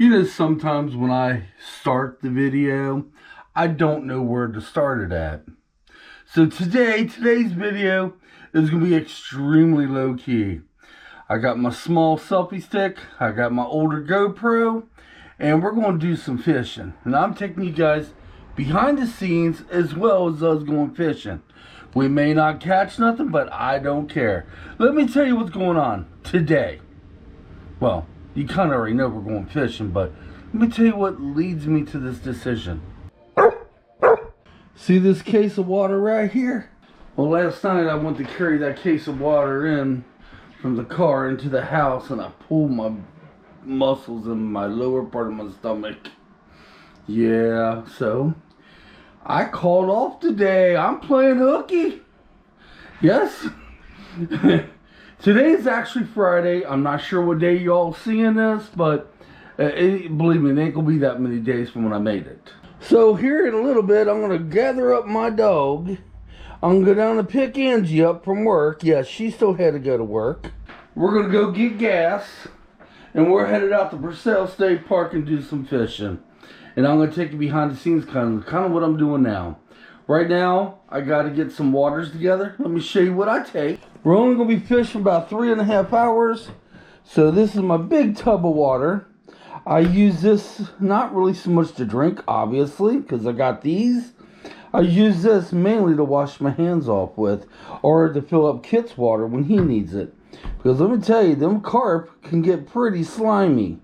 You know, sometimes when I start the video, I don't know where to start it at. So today's video is going to be extremely low key. I got my small selfie stick, I got my older GoPro, and we're going to do some fishing. And I'm taking you guys behind the scenes as well as us going fishing. We may not catch nothing, but I don't care. Let me tell you what's going on today. Well, you kind of already know we're going fishing, but let me tell you what leads me to this decision. See this case of water right here? Well, last night I went to carry that case of water in from the car into the house, and I pulled my muscles in my lower part of my stomach. Yeah, so I called off today. I'm playing hooky. Yes. Today is actually Friday. I'm not sure what day y'all seeing this, but believe me, it ain't gonna be that many days from when I made it. So here in a little bit, I'm gonna gather up my dog. I'm gonna go down and pick Angie up from work. Yes, she still had to go to work. We're gonna go get gas, and we're headed out to Purcell State Park and do some fishing. And I'm gonna take you behind the scenes, kind of what I'm doing now. Right now, I got to get some waters together. Let me show you what I take. We're only going to be fishing about 3.5 hours. So this is my big tub of water. I use this not really so much to drink, obviously, because I got these. I use this mainly to wash my hands off with, or to fill up Kitt's water when he needs it. Because let me tell you, them carp can get pretty slimy.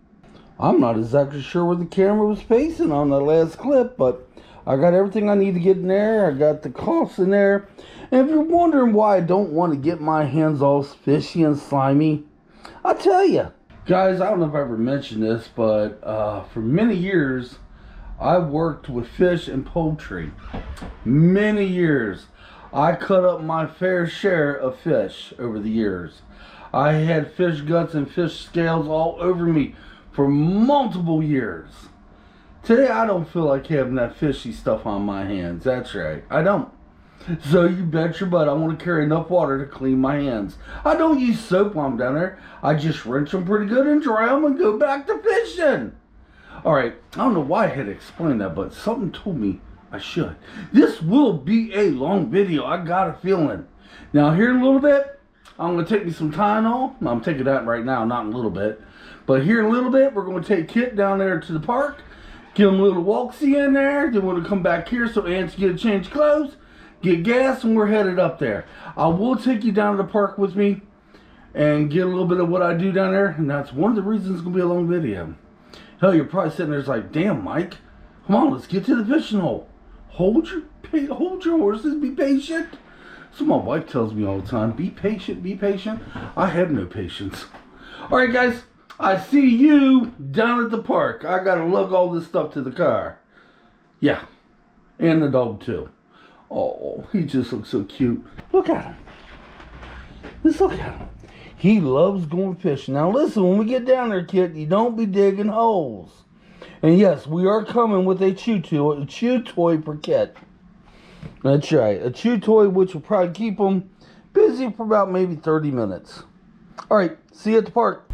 I'm not exactly sure where the camera was facing on the last clip, but I got everything I need to get in there. I got the costs in there. And if you're wondering why I don't want to get my hands all fishy and slimy, I'll tell you. Guys, I don't know if I ever mentioned this, but for many years, I worked with fish and poultry. Many years. I cut up my fair share of fish over the years. I had fish guts and fish scales all over me for multiple years. Today, I don't feel like having that fishy stuff on my hands. That's right. I don't. So you bet your butt I want to carry enough water to clean my hands. I don't use soap while I'm down there. I just rinse them pretty good and dry them and go back to fishing. Alright, I don't know why I had to explain that, but something told me I should. This will be a long video. I got a feeling. Now here in a little bit, I'm going to take me some Tylenol. I'm taking that right now, not in a little bit. But here in a little bit, we're going to take Kitt down there to the park. Give him a little walksy in there. Then we're going to come back here so Angie can get a change of clothes, get gas, and we're headed up there. I will take you down to the park with me and get a little bit of what I do down there. And that's one of the reasons it's going to be a long video. Hell, you're probably sitting there like, damn, Mike, come on, let's get to the fishing hole. Hold your horses, be patient. So my wife tells me all the time, be patient, be patient. I have no patience. All right, guys. I see you down at the park. I gotta lug all this stuff to the car. Yeah. And the dog too. Oh, he just looks so cute. Look at him. Just look at him. He loves going fishing. Now listen, when we get down there, Kitt, you don't be digging holes. And yes, we are coming with a chew toy for Kitt. That's right. A chew toy which will probably keep him busy for about maybe 30 minutes. Alright, see you at the park.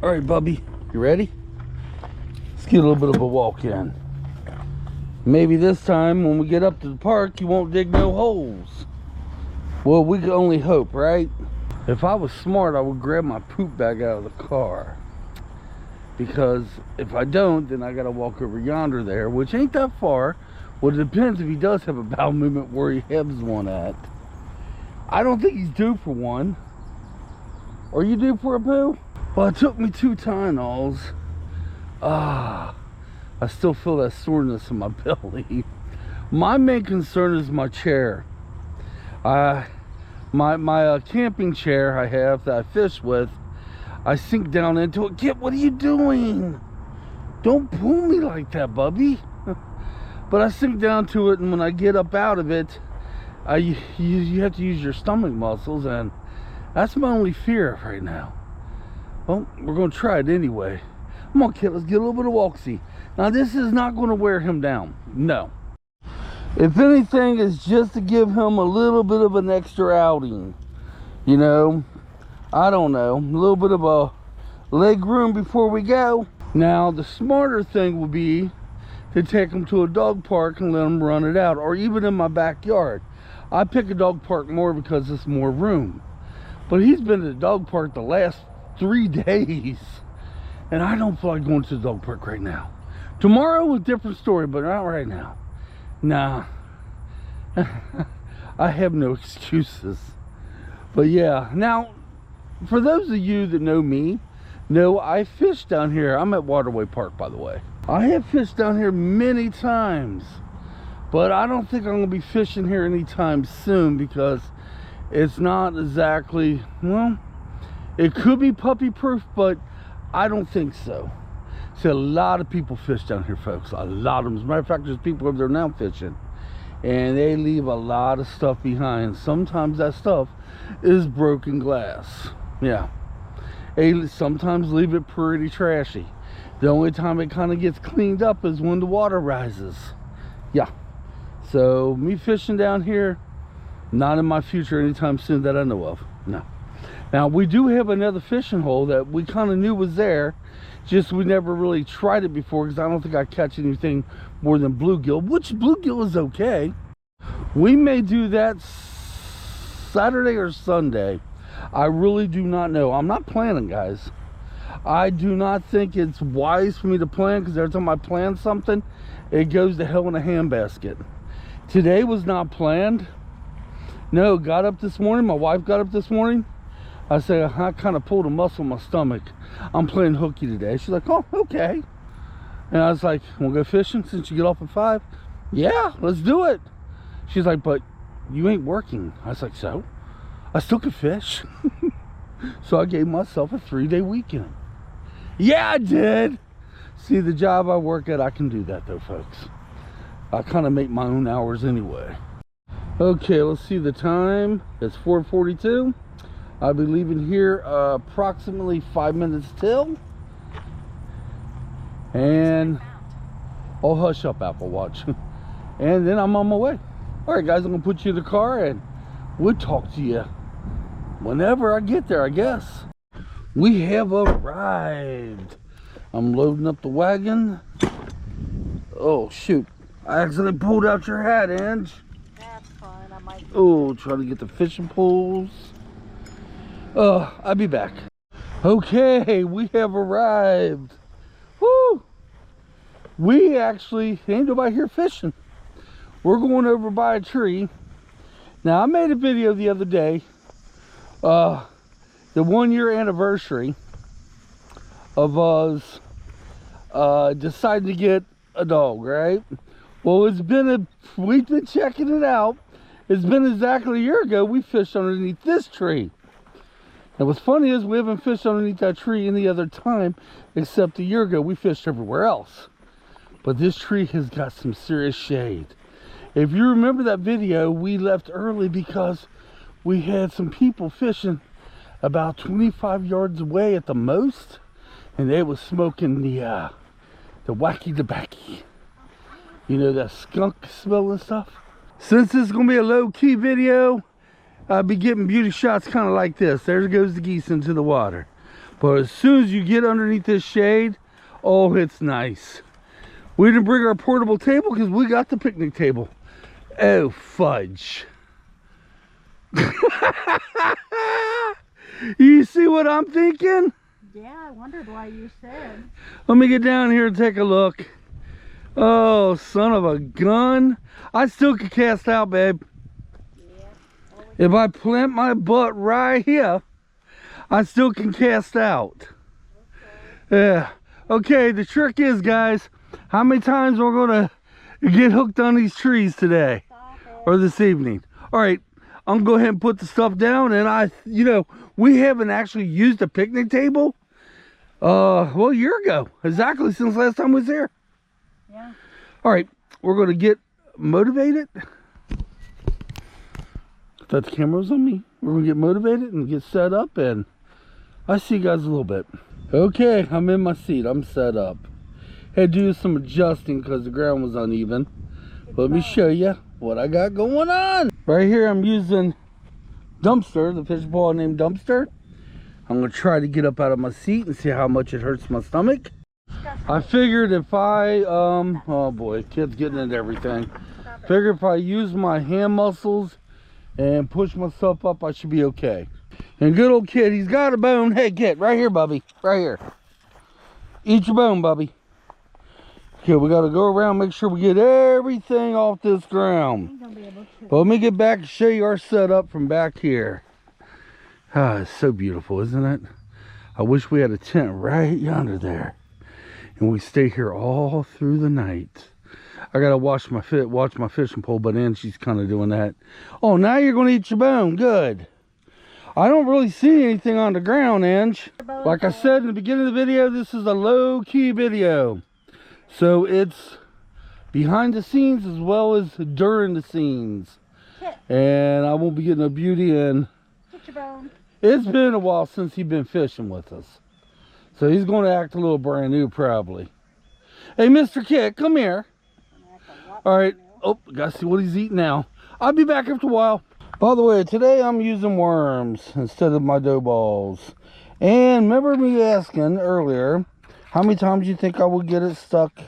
Alright, Bubby, you ready? Let's get a little bit of a walk in. Maybe this time when we get up to the park, you won't dig no holes. Well, we can only hope, right? If I was smart, I would grab my poop bag out of the car. Because if I don't, then I gotta walk over yonder there, which ain't that far. Well, it depends if he does have a bowel movement where he has one at. I don't think he's due for one. Are you due for a poo? Well, it took me 2 Tylenols. I still feel that soreness in my belly. My main concern is my chair. My camping chair I have that I fish with, I sink down into it. Kitt, what are you doing? Don't pull me like that, Bubby. But I sink down to it, and when I get up out of it, you have to use your stomach muscles, and that's my only fear right now. Well, we're going to try it anyway. Come on, Kitt, let's get a little bit of walksy. Now, this is not going to wear him down. No. If anything, it's just to give him a little bit of an extra outing. You know, I don't know. A little bit of leg room before we go. Now, the smarter thing would be to take them to a dog park and let them run it out, or even in my backyard. I pick a dog park more because it's more room. But he's been to the dog park the last 3 days, and I don't feel like going to the dog park right now. Tomorrow, a different story, but not right now. Nah. I have no excuses. But yeah, now, for those of you that know me, know I fish down here. I'm at Waterway Park, by the way. I have fished down here many times, but I don't think I'm going to be fishing here anytime soon because it's not exactly, well, it could be puppy proof, but I don't think so. See, a lot of people fish down here, folks. A lot of them. As a matter of fact, there's people over there now fishing, and they leave a lot of stuff behind. Sometimes that stuff is broken glass. Yeah. They sometimes leave it pretty trashy. The only time it kind of gets cleaned up is when the water rises. Yeah. So, me fishing down here, not in my future anytime soon that I know of. No. Now, we do have another fishing hole that we kind of knew was there. Just we never really tried it before because I don't think I catch anything more than bluegill, which bluegill is okay. We may do that Saturday or Sunday. I really do not know. I'm not planning, guys. I do not think it's wise for me to plan because every time I plan something, it goes to hell in a handbasket. Today was not planned. No, got up this morning. My wife got up this morning. I said, I kind of pulled a muscle in my stomach. I'm playing hooky today. She's like, oh, okay. And I was like, we'll go fishing since you get off at 5? Yeah, let's do it. She's like, but you ain't working. I was like, so? I still could fish. So I gave myself a 3-day weekend. Yeah, I did. See, the job I work at, I can do that though, folks. I kind of make my own hours anyway. Okay, let's see the time. It's 4:42. I'll be leaving here approximately 5 minutes till. And I'll hush up, Apple Watch. And then I'm on my way. All right, guys, I'm gonna put you in the car and we'll talk to you whenever I get there, I guess. We have arrived. I'm loading up the wagon. Oh, shoot. I accidentally pulled out your hat, Ange. That's fine. I might. Oh, trying to get the fishing poles. I'll be back. Okay, we have arrived. Woo! We actually, ain't nobody here fishing. We're going over by a tree. Now, I made a video the other day, the 1-year anniversary of us deciding to get a dog, right? Well, we've been checking it out. It's been exactly a year ago we fished underneath this tree. And what's funny is we haven't fished underneath that tree any other time except a year ago. We fished everywhere else. But this tree has got some serious shade. If you remember that video, we left early because we had some people fishing about 25 yards away at the most. And they was smoking the wacky tobacco. You know, that skunk smell and stuff. Since this is going to be a low-key video, I'll be getting beauty shots kind of like this. There goes the geese into the water. But as soon as you get underneath this shade, oh, it's nice. We didn't bring our portable table because we got the picnic table. Oh, fudge. You see what I'm thinking? Yeah, I wondered why you said. Let me get down here and take a look. Oh, son of a gun. I still could cast out, babe. If I plant my butt right here, I still can cast out. Okay. Yeah. Okay, the trick is, guys, how many times we're going to get hooked on these trees today or this evening? All right, I'm going to go ahead and put the stuff down. And we haven't actually used a picnic table, well, a year ago. Exactly, since last time I was here. Yeah. All right, we're going to get motivated. That the camera's on me. We're gonna get motivated and get set up, and I'll see you guys a little bit. Okay, I'm in my seat. I'm set up. Had to do some adjusting because the ground was uneven. Let me show you what I got going on. Right here, I'm using Dumpster, the fish ball named Dumpster. I'm going to try to get up out of my seat and see how much it hurts my stomach. I figured if I, oh boy, Kitt's getting into everything. Figured if I use my hand muscles and push myself up, I should be okay. And good old Kitt, he's got a bone. Hey, Kitt, right here, Bubby. Right here. Eat your bone, Bubby. Okay, we got to go around, make sure we get everything off this ground. But let me get back and show you our setup from back here. Ah, it's so beautiful, isn't it? I wish we had a tent right yonder there. And we stay here all through the night. I gotta watch my fishing pole, but Angie's kind of doing that. Oh, now you're gonna eat your bone. Good. I don't really see anything on the ground, Ange. Like I said in the beginning of the video, this is a low-key video. So it's behind the scenes as well as during the scenes. And I won't be getting a beauty in. Get your bone. It's been a while since he's been fishing with us. So he's going to act a little brand new, probably. Hey, Mr. Kitt, come here. All right. Oh, gotta see what he's eating now. I'll be back after a while. By the way, today I'm using worms instead of my dough balls. And remember me asking earlier, how many times you think I would get it stuck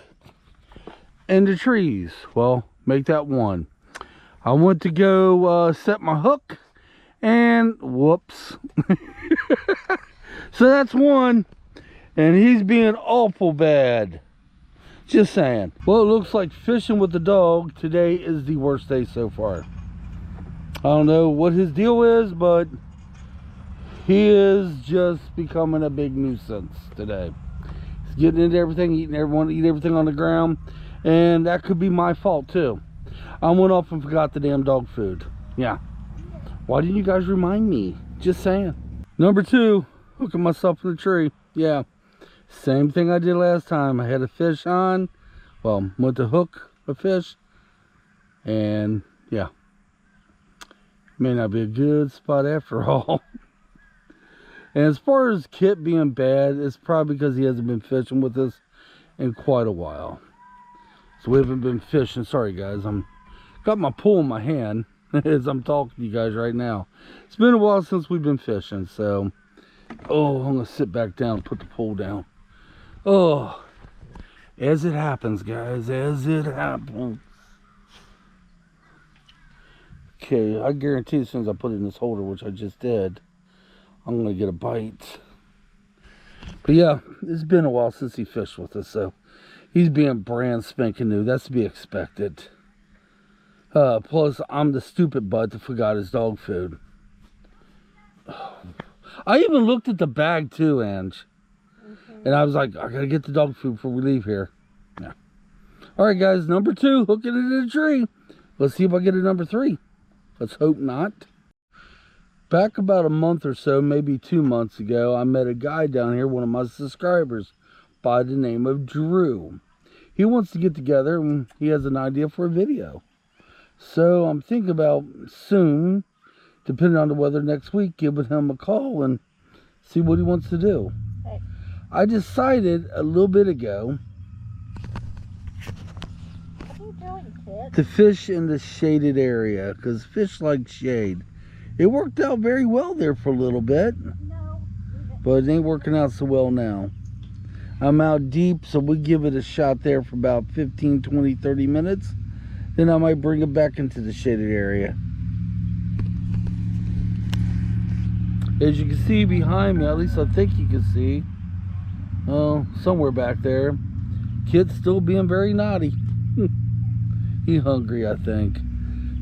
in the trees? Well, make that one. I went to go set my hook, and whoops. So that's one. And he's being awful bad. Just saying. Well, it looks like fishing with the dog today is the worst day so far. I don't know what his deal is, but he is just becoming a big nuisance today. He's getting into everything, eating everything on the ground. And that could be my fault too. I went off and forgot the damn dog food. Yeah. Why didn't you guys remind me? Just saying. Number 2, hooking myself in the tree. Yeah. Same thing I did last time. I had a fish on. Well, went to hook a fish. And yeah. May not be a good spot after all. And as far as Kitt being bad, it's probably because he hasn't been fishing with us in quite a while. So we haven't been fishing. Sorry guys, I'm got my pole in my hand as I'm talking to you guys right now. It's been a while since we've been fishing, so oh, I'm gonna sit back down and put the pole down. Oh, as it happens, guys, as it happens. Okay, I guarantee as soon as I put it in this holder, which I just did, I'm gonna get a bite. But yeah, it's been a while since he fished with us, so he's being brand spanking new. That's to be expected. Plus, I'm the stupid butt that forgot his dog food. I even looked at the bag too, Ange. And I was like, I gotta get the dog food before we leave here. Yeah. Alright guys, number 2, hooking it in a tree. Let's see if I get a number 3. Let's hope not. Back about a month or so, maybe 2 months ago, I met a guy down here, one of my subscribers, by the name of Drew. He wants to get together and he has an idea for a video. So I'm thinking about soon, depending on the weather next week, giving him a call and see what he wants to do. Hey. I decided a little bit ago What are you doing, Kitt? to fish in the shaded area because fish like shade. It worked out very well there for a little bit, No. but it ain't working out so well now. I'm out deep, so we give it a shot there for about 15, 20, 30 minutes. Then I might bring it back into the shaded area. As you can see behind me, at least I think you can see, somewhere back there, Kitt's still being very naughty. He's hungry, I think.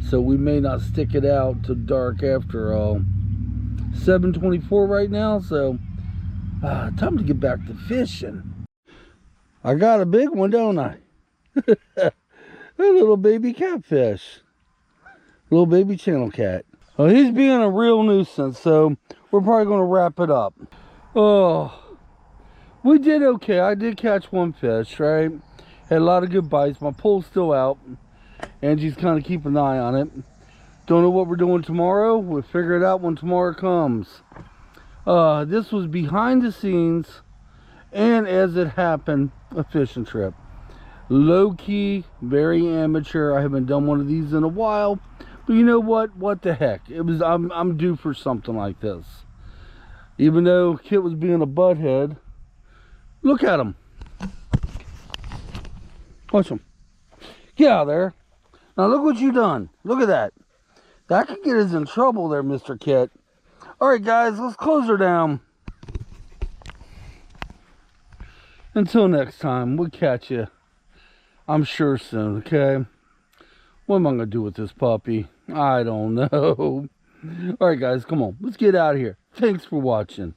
So we may not stick it out till dark after all. 7:24 right now, so time to get back to fishing. I got a big one, don't I? A little baby catfish. Little baby channel cat. Oh, he's being a real nuisance, so we're probably going to wrap it up. Oh, we did okay. I did catch one fish, right? Had a lot of good bites. My pole's still out. Angie's kind of keeping an eye on it. Don't know what we're doing tomorrow. We'll figure it out when tomorrow comes. This was behind the scenes, and as it happened, a fishing trip. Low-key, very amateur. I haven't done one of these in a while, but you know what? What the heck? I'm due for something like this. Even though Kitt was being a butthead. Look at him. Watch him. Get out of there. Now look what you done. Look at that. That could get us in trouble there, Mr. Kitt. Alright guys, let's close her down. Until next time, we'll catch you. I'm sure soon, okay? What am I going to do with this puppy? I don't know. Alright guys, come on. Let's get out of here. Thanks for watching.